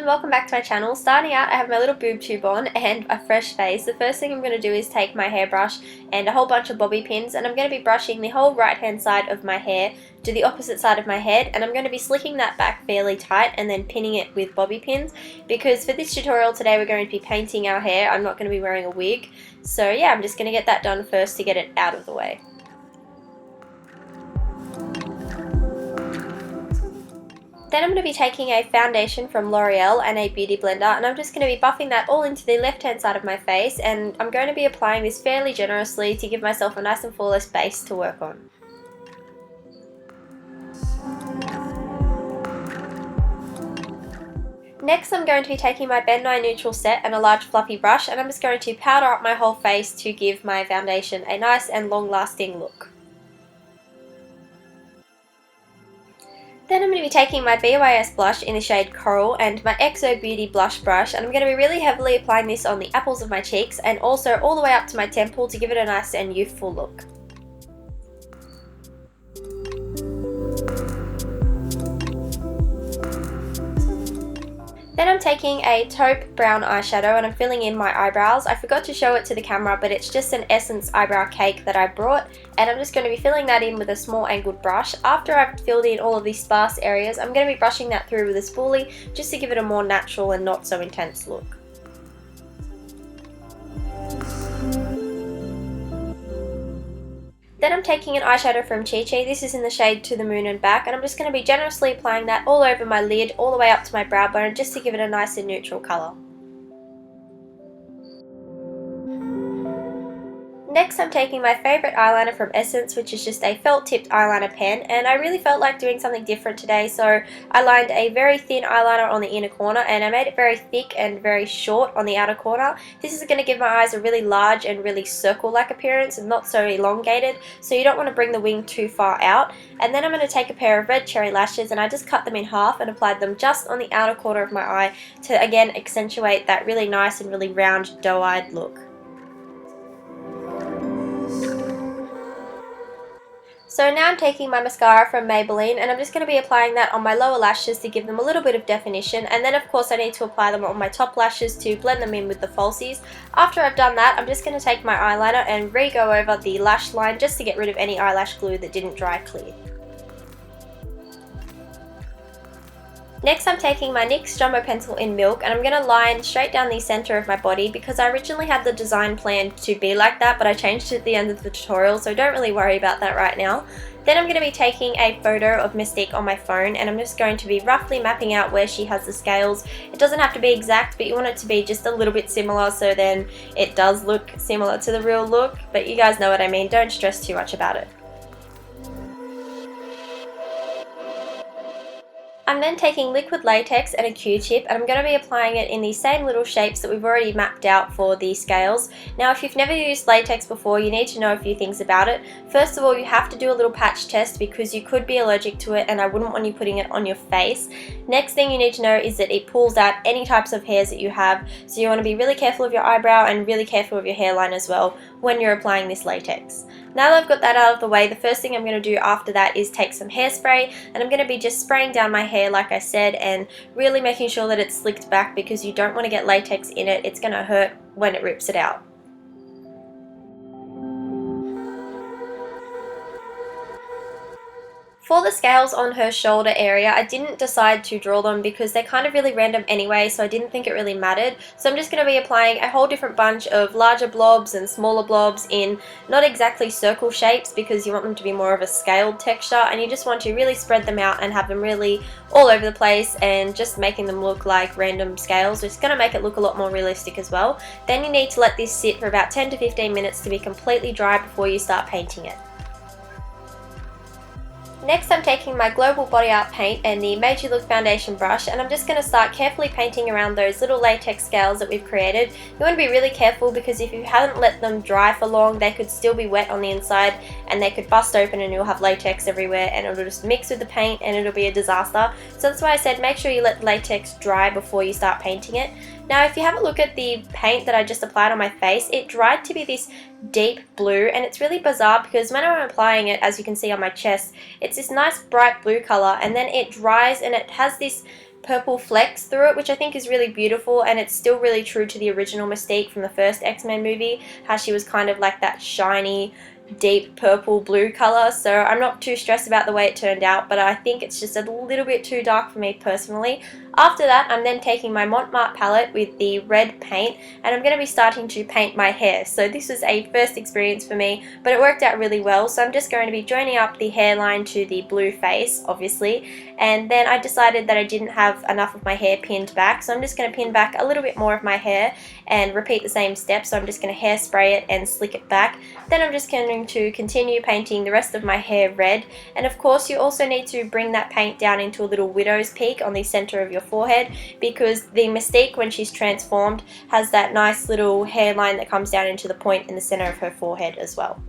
welcome back to my channel. Starting out, I have my little boob tube on and a fresh face. The first thing I'm going to do is take my hairbrush and a whole bunch of bobby pins, and I'm going to be brushing the whole right hand side of my hair to the opposite side of my head, and I'm going to be slicking that back fairly tight and then pinning it with bobby pins, because for this tutorial today we're going to be painting our hair. I'm not going to be wearing a wig, so yeah, I'm just going to get that done first to get it out of the way. Then I'm going to be taking a foundation from L'Oreal and a beauty blender, and I'm just going to be buffing that all into the left hand side of my face, and I'm going to be applying this fairly generously to give myself a nice and flawless base to work on. Next, I'm going to be taking my Ben Nye neutral set and a large fluffy brush, and I'm just going to powder up my whole face to give my foundation a nice and long lasting look. Then I'm going to be taking my BYS blush in the shade Coral and my XO Beauty blush brush, and I'm going to be really heavily applying this on the apples of my cheeks and also all the way up to my temple to give it a nice and youthful look. Then I'm taking a taupe brown eyeshadow and I'm filling in my eyebrows. I forgot to show it to the camera, but it's just an Essence eyebrow cake that I brought, and I'm just going to be filling that in with a small angled brush. After I've filled in all of these sparse areas, I'm going to be brushing that through with a spoolie just to give it a more natural and not so intense look. Then I'm taking an eyeshadow from Chi Chi. This is in the shade To the Moon and Back, and I'm just going to be generously applying that all over my lid, all the way up to my brow bone, just to give it a nice and neutral colour. Next, I'm taking my favourite eyeliner from Essence, which is just a felt tipped eyeliner pen, and I really felt like doing something different today, so I lined a very thin eyeliner on the inner corner and I made it very thick and very short on the outer corner. This is going to give my eyes a really large and really circle-like appearance and not so elongated, so you don't want to bring the wing too far out. And then I'm going to take a pair of red cherry lashes and I just cut them in half and applied them just on the outer corner of my eye to again accentuate that really nice and really round doe-eyed look. So now I'm taking my mascara from Maybelline and I'm just going to be applying that on my lower lashes to give them a little bit of definition, and then of course I need to apply them on my top lashes to blend them in with the falsies. After I've done that, I'm just going to take my eyeliner and re-go over the lash line just to get rid of any eyelash glue that didn't dry clear. Next, I'm taking my NYX Jumbo Pencil in Milk and I'm going to line straight down the centre of my body, because I originally had the design planned to be like that, but I changed it at the end of the tutorial, so don't really worry about that right now. Then I'm going to be taking a photo of Mystique on my phone and I'm just going to be roughly mapping out where she has the scales. It doesn't have to be exact, but you want it to be just a little bit similar, so then it does look similar to the real look, but you guys know what I mean, don't stress too much about it. I'm then taking liquid latex and a Q-tip, and I'm going to be applying it in the same little shapes that we've already mapped out for the scales. Now, if you've never used latex before, you need to know a few things about it. First of all, you have to do a little patch test because you could be allergic to it and I wouldn't want you putting it on your face. Next thing you need to know is that it pulls out any types of hairs that you have, so you want to be really careful of your eyebrow and really careful of your hairline as well when you're applying this latex. Now that I've got that out of the way, the first thing I'm going to do after that is take some hairspray, and I'm going to be just spraying down my hair like I said and really making sure that it's slicked back, because you don't want to get latex in it. It's going to hurt when it rips it out. For the scales on her shoulder area, I didn't decide to draw them because they're kind of really random anyway, so I didn't think it really mattered. So I'm just going to be applying a whole different bunch of larger blobs and smaller blobs in not exactly circle shapes, because you want them to be more of a scaled texture, and you just want to really spread them out and have them really all over the place and just making them look like random scales. It's going to make it look a lot more realistic as well. Then you need to let this sit for about 10 to 15 minutes to be completely dry before you start painting it. Next, I'm taking my Global Body Art paint and the Made You Look foundation brush, and I'm just going to start carefully painting around those little latex scales that we've created. You want to be really careful, because if you haven't let them dry for long, they could still be wet on the inside and they could bust open and you'll have latex everywhere and it'll just mix with the paint and it'll be a disaster. So that's why I said make sure you let the latex dry before you start painting it. Now, if you have a look at the paint that I just applied on my face, it dried to be this deep blue, and it's really bizarre because when I'm applying it, as you can see on my chest, it's this nice bright blue color, and then it dries and it has this purple flecks through it, which I think is really beautiful, and it's still really true to the original Mystique from the first X-Men movie, how she was kind of like that shiny, deep purple blue color. So I'm not too stressed about the way it turned out, but I think it's just a little bit too dark for me personally. After that, I'm then taking my Montmartre palette with the red paint, and I'm going to be starting to paint my hair. So this was a first experience for me, but it worked out really well. So I'm just going to be joining up the hairline to the blue face, obviously, and then I decided that I didn't have enough of my hair pinned back, so I'm just going to pin back a little bit more of my hair and repeat the same steps. So I'm just going to hairspray it and slick it back. Then I'm just going to continue painting the rest of my hair red, and of course you also need to bring that paint down into a little widow's peak on the center of your forehead, because the Mystique, when she's transformed, has that nice little hairline that comes down into the point in the center of her forehead as well.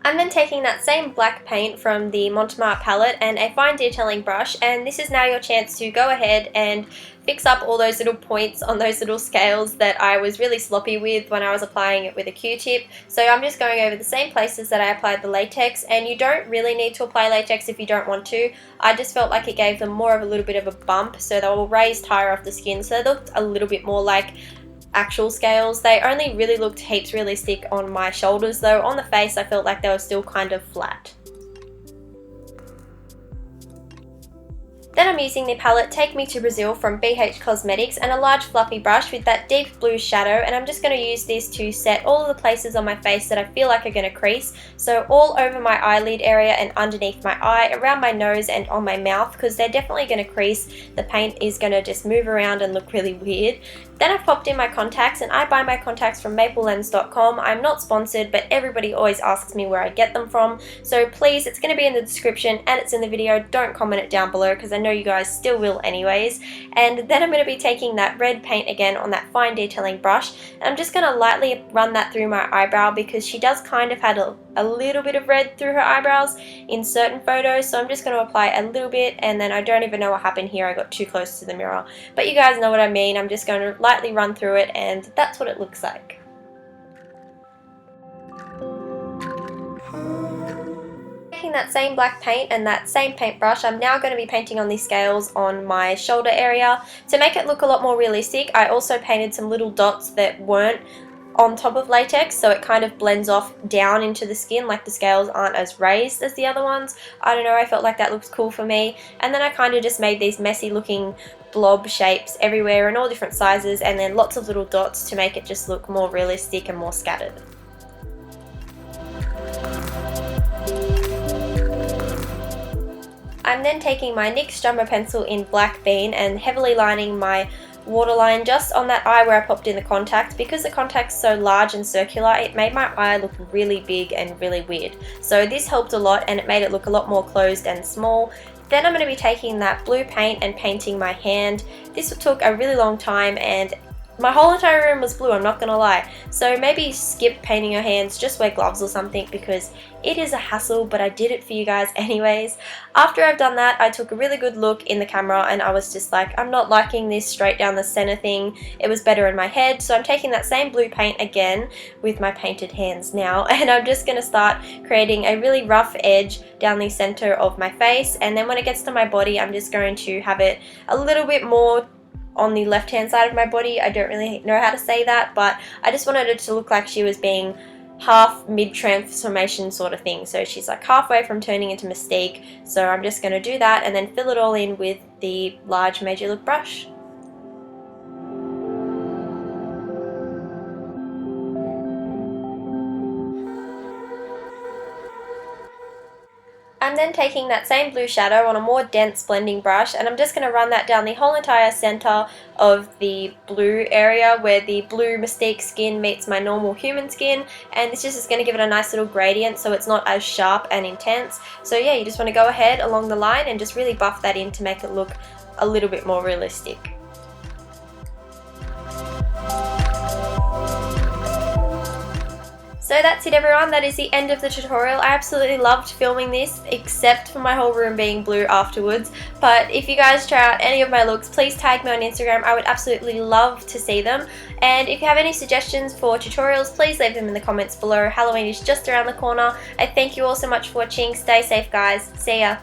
I'm then taking that same black paint from the Montmartre palette and a fine detailing brush, and this is now your chance to go ahead and fix up all those little points on those little scales that I was really sloppy with when I was applying it with a Q-tip. So I'm just going over the same places that I applied the latex, and you don't really need to apply latex if you don't want to. I just felt like it gave them more of a little bit of a bump, so they were raised higher off the skin, so they looked a little bit more like actual scales. They only really looked heaps realistic on my shoulders though. On the face I felt like they were still kind of flat. Then I'm using the palette Take Me to Brazil from BH Cosmetics and a large fluffy brush with that deep blue shadow, and I'm just going to use this to set all of the places on my face that I feel like are going to crease. So all over my eyelid area and underneath my eye, around my nose and on my mouth, because they're definitely going to crease. The paint is going to just move around and look really weird. Then I've popped in my contacts, and I buy my contacts from maplelens.com. I'm not sponsored, but everybody always asks me where I get them from. So please, it's going to be in the description and it's in the video. Don't comment it down below because I know you guys still will anyways. And then I'm going to be taking that red paint again on that fine detailing brush, and I'm just going to lightly run that through my eyebrow because she does kind of have a little bit of red through her eyebrows in certain photos. So I'm just going to apply a little bit, and then I don't even know what happened here. I got too close to the mirror, but you guys know what I mean. I'm just going to lightly run through it, and that's what it looks like. Taking that same black paint and that same paintbrush, I'm now going to be painting on the scales on my shoulder area. To make it look a lot more realistic, I also painted some little dots that weren't on top of latex, so it kind of blends off down into the skin, like the scales aren't as raised as the other ones. I don't know, I felt like that looks cool for me. And then I kind of just made these messy looking blob shapes everywhere in all different sizes, and then lots of little dots to make it just look more realistic and more scattered. I'm then taking my NYX Jumbo pencil in Black Bean and heavily lining my waterline just on that eye where I popped in the contact. Because the contact's so large and circular, it made my eye look really big and really weird. So this helped a lot, and it made it look a lot more closed and small. Then I'm going to be taking that blue paint and painting my hand. This took a really long time, and my whole entire room was blue, I'm not gonna lie. So maybe skip painting your hands, just wear gloves or something, because it is a hassle, but I did it for you guys anyways. After I've done that, I took a really good look in the camera, and I was just like, I'm not liking this straight down the center thing. It was better in my head. So I'm taking that same blue paint again with my painted hands now, and I'm just gonna start creating a really rough edge down the center of my face. And then when it gets to my body, I'm just going to have it a little bit more on the left hand side of my body. I don't really know how to say that, but I just wanted it to look like she was being half mid-transformation sort of thing. So she's like halfway from turning into Mystique. So I'm just going to do that and then fill it all in with the large Major Look brush. I'm then taking that same blue shadow on a more dense blending brush, and I'm just going to run that down the whole entire center of the blue area where the blue Mystique skin meets my normal human skin, and this just is going to give it a nice little gradient so it's not as sharp and intense. So yeah, you just want to go ahead along the line and just really buff that in to make it look a little bit more realistic. So that's it everyone, that is the end of the tutorial. I absolutely loved filming this, except for my whole room being blue afterwards. But if you guys try out any of my looks, please tag me on Instagram. I would absolutely love to see them. And if you have any suggestions for tutorials, please leave them in the comments below. Halloween is just around the corner. I thank you all so much for watching. Stay safe guys. See ya.